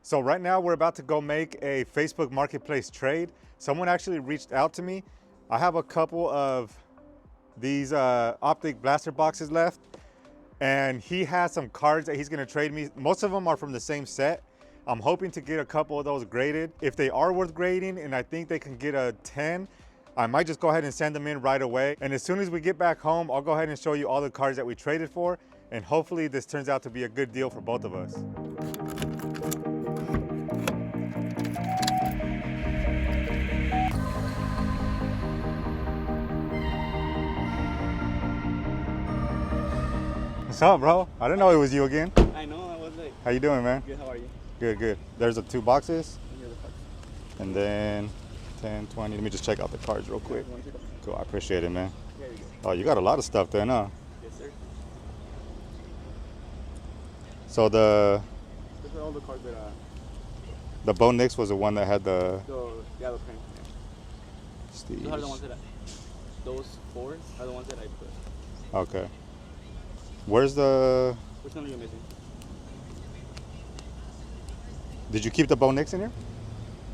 So right now we're about to go make a Facebook Marketplace trade. Someone actually reached out to me. I have a couple of these optic blaster boxes left, and he has some cards that he's gonna trade me. Most of them are from the same set. I'm hoping to get a couple of those graded. If they are worth grading and I think they can get a 10, I might just go ahead and send them in right away. And as soon as we get back home, I'll go ahead and show you all the cards that we traded for. And hopefully this turns out to be a good deal for both of us. What's up, bro? I didn't know it was you again. I know, I was like, How you doing, man? good, how are you? Good, good. There's the 2 boxes. And you're the cards. And then 10, 20. Let me just check out the cards real quick. You want to check them? Cool, I appreciate it, man. Yeah, you go. Oh, you got a lot of stuff then, huh? Yes, sir. So the These are all the cards that Bo Nix was the one that had the the print. Yeah. Those are the ones Prestige. that those 4 are the ones that I put. Okay. Where's the? Which one are you missing? Did you keep the Bo Nix in here?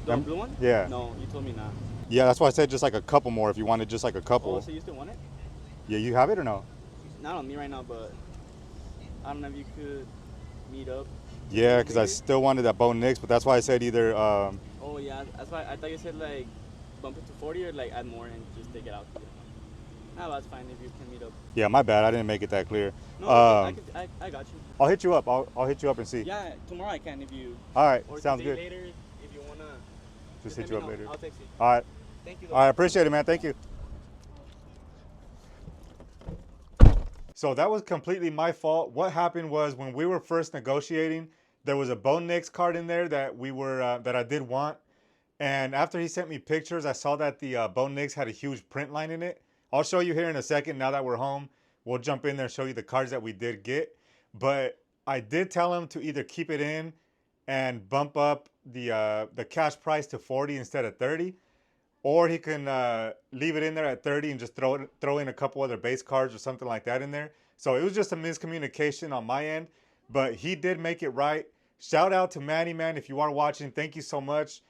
The blue one? Yeah. No, you told me not. Yeah, that's why I said just like a couple more if you wanted just like a couple. Oh, so you still want it? Yeah, you have it or no? Not on me right now, but I don't know if you could meet up. Yeah, because I later. still wanted that Bo Nix, but that's why I said either. Oh yeah, that's why I thought you said like bump it to 40 or like add more and just take it out. No, that's fine if you can meet up. Yeah, my bad. I didn't make it that clear. No, I got you. I'll hit you up. I'll hit you up and see. Yeah, tomorrow I can if you. All right, Or sounds today good. later if you wanna. Just let hit you me up know. later. I'll text you. All right. Thank you. All right, appreciate it, man. Thank you. So that was completely my fault. What happened was when we were first negotiating, there was a Bo Nix card in there that that I did want. And after he sent me pictures, I saw that the Bo Nix had a huge print line in it. I'll show you here in a second. Now that we're home, we'll jump in there and show you the cards that we did get. But I did tell him to either keep it in and bump up the cash price to 40 instead of 30, or he can leave it in there at 30 and just throw in a couple other base cards or something like that in there. So it was just a miscommunication on my end, but he did make it right. Shout out to Manny, man, if you are watching, thank you so much.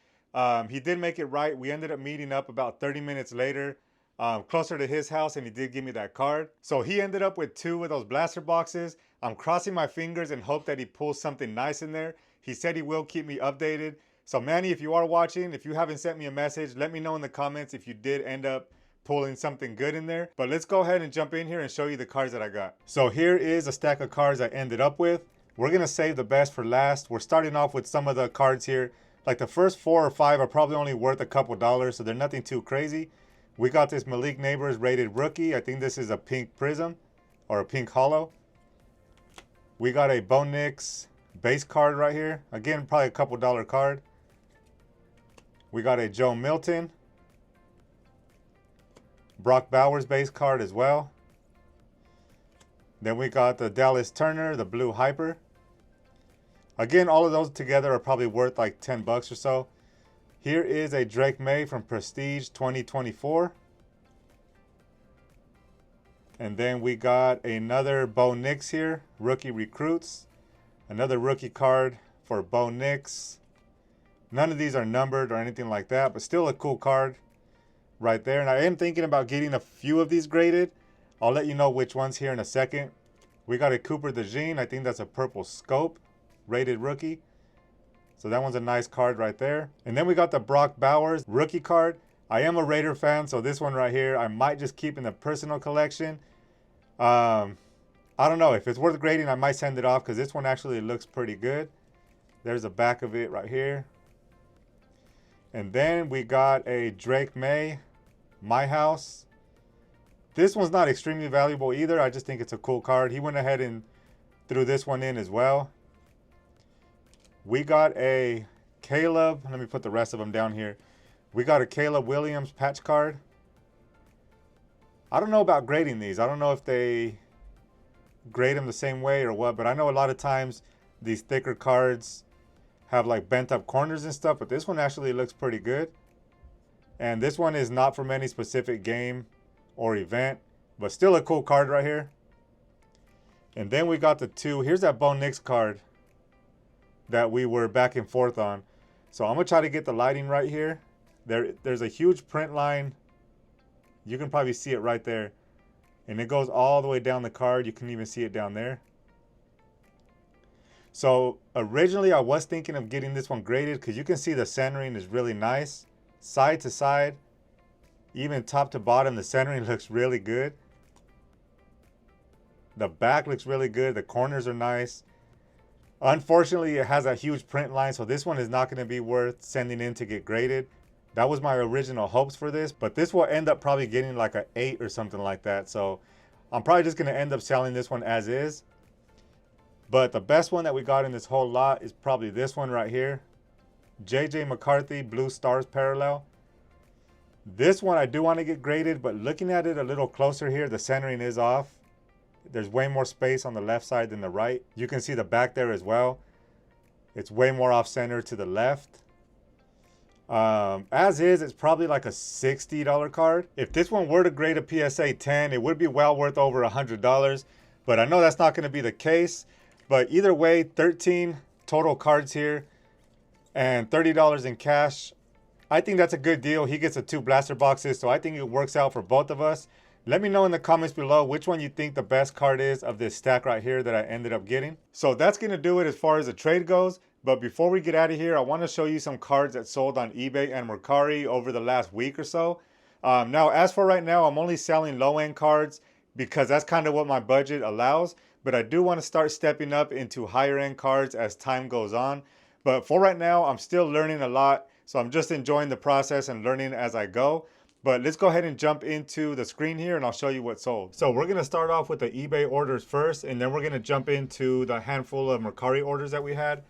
He did make it right. We ended up meeting up about 30 minutes later, closer to his house, and he did give me that card. So he ended up with 2 of those blaster boxes. I'm crossing my fingers and hope that he pulls something nice in there. He said he will keep me updated. So Manny, if you are watching, if you haven't sent me a message, let me know in the comments if you did end up pulling something good in there. But let's go ahead and jump in here and show you the cards that I got. So here is a stack of cards I ended up with. We're gonna save the best for last. We're starting off with some of the cards here. Like the first 4 or 5 are probably only worth a couple dollars, so they're nothing too crazy. We got this Malik Neighbors rated rookie. I think this is a pink prism or a pink hollow. We got a Bo Nix base card right here. Again, probably a couple dollar card. We got a Joe Milton. Brock Bowers base card as well. Then we got the Dallas Turner, the blue hyper. Again, all of those together are probably worth like 10 bucks or so. Here is a Drake May from Prestige 2024. And then we got another Bo Nix here, rookie recruits. Another rookie card for Bo Nix. None of these are numbered or anything like that, but still a cool card right there. And I am thinking about getting a few of these graded. I'll let you know which ones here in a second. We got a Cooper DeJean. I think that's a purple scope, rated rookie. So that one's a nice card right there. And then we got the Brock Bowers rookie card. I am a Raider fan, so this one right here, I might just keep in the personal collection. I don't know. If it's worth grading, I might send it off because this one actually looks pretty good. There's the back of it right here. And then we got a Drake May, My House. This one's not extremely valuable either. I just think it's a cool card. He went ahead and threw this one in as well. We got a Caleb. Let me put the rest of them down here. We got a Caleb Williams patch card. I don't know about grading these. I don't know if they grade them the same way or what, but I know a lot of times these thicker cards have like bent up corners and stuff, but this one actually looks pretty good. And this one is not from any specific game or event, but still a cool card right here. And then we got the 2. Here's that Bo Nix card. that we were back and forth on. So I'm gonna try to get the lighting right here. There's a huge print line. You can probably see it right there. And it goes all the way down the card. You can even see it down there. So originally I was thinking of getting this one graded because you can see the centering is really nice. Side to side, even top to bottom, the centering looks really good. The back looks really good. The corners are nice. Unfortunately, it has a huge print line, so this one is not going to be worth sending in to get graded. That was my original hopes for this, but this will end up probably getting like an 8 or something like that. So I'm probably just going to end up selling this one as is. But the best one that we got in this whole lot is probably this one right here. JJ McCarthy Blue Stars Parallel. This one I do want to get graded, but looking at it a little closer here, the centering is off. There's way more space on the left side than the right. You can see the back there as well. It's way more off center to the left. As is, it's probably like a $60 card. If this one were to grade a PSA 10, it would be well worth over $100. But I know that's not going to be the case. But either way, 13 total cards here and $30 in cash. I think that's a good deal. He gets the 2 blaster boxes, so I think it works out for both of us. Let me know in the comments below which one you think the best card is of this stack right here that I ended up getting. So that's going to do it as far as the trade goes. But before we get out of here, I want to show you some cards that sold on eBay and Mercari over the last week or so. Now, as for right now, I'm only selling low-end cards because that's kind of what my budget allows. But I do want to start stepping up into higher-end cards as time goes on. But for right now, I'm still learning a lot. So I'm just enjoying the process and learning as I go. But let's go ahead and jump into the screen here and I'll show you what sold. So we're going to start off with the eBay orders first, and then we're going to jump into the handful of Mercari orders that we had.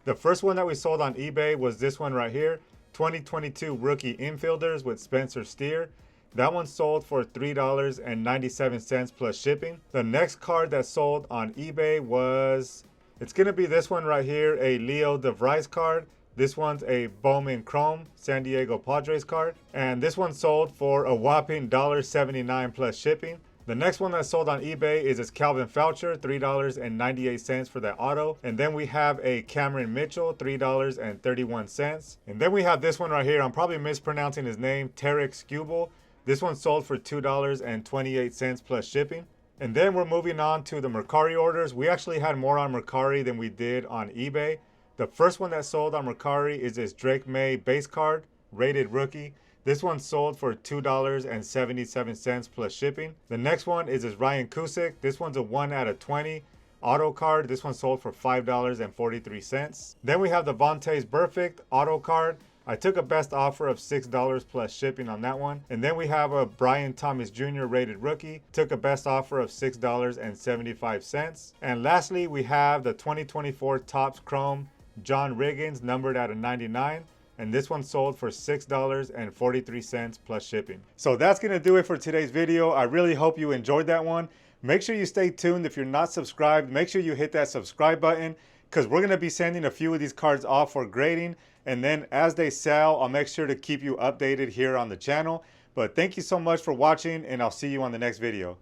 The first one that we sold on eBay was this one right here, 2022 Rookie Infielders with Spencer Steer. That one sold for $3.97 plus shipping. The next card that sold on eBay was, it's going to be this one right here, a Leo DeVries card. This one's a Bowman Chrome San Diego Padres card. And this one sold for a whopping $1.79 plus shipping. The next one that sold on eBay is this Calvin Foucher, $3.98 for that auto. And then we have a Cameron Mitchell, $3.31. And then we have this one right here. I'm probably mispronouncing his name, Tarek Skubal. This one sold for $2.28 plus shipping. And then we're moving on to the Mercari orders. We actually had more on Mercari than we did on eBay. The first one that sold on Mercari is this Drake May base card, rated rookie. This one sold for $2.77 plus shipping. The next one is this Ryan Cusick. This one's a 1 out of 20 auto card. This one sold for $5.43. Then we have the Vontaze Perfect auto card. I took a best offer of $6 plus shipping on that one. And then we have a Brian Thomas Jr. rated rookie. Took a best offer of $6.75. And lastly, we have the 2024 Topps Chrome John Riggins, numbered out of 99. And this one sold for $6.43 plus shipping. So that's going to do it for today's video. I really hope you enjoyed that one. Make sure you stay tuned. If you're not subscribed, make sure you hit that subscribe button because we're going to be sending a few of these cards off for grading. And then as they sell, I'll make sure to keep you updated here on the channel. But thank you so much for watching, and I'll see you on the next video.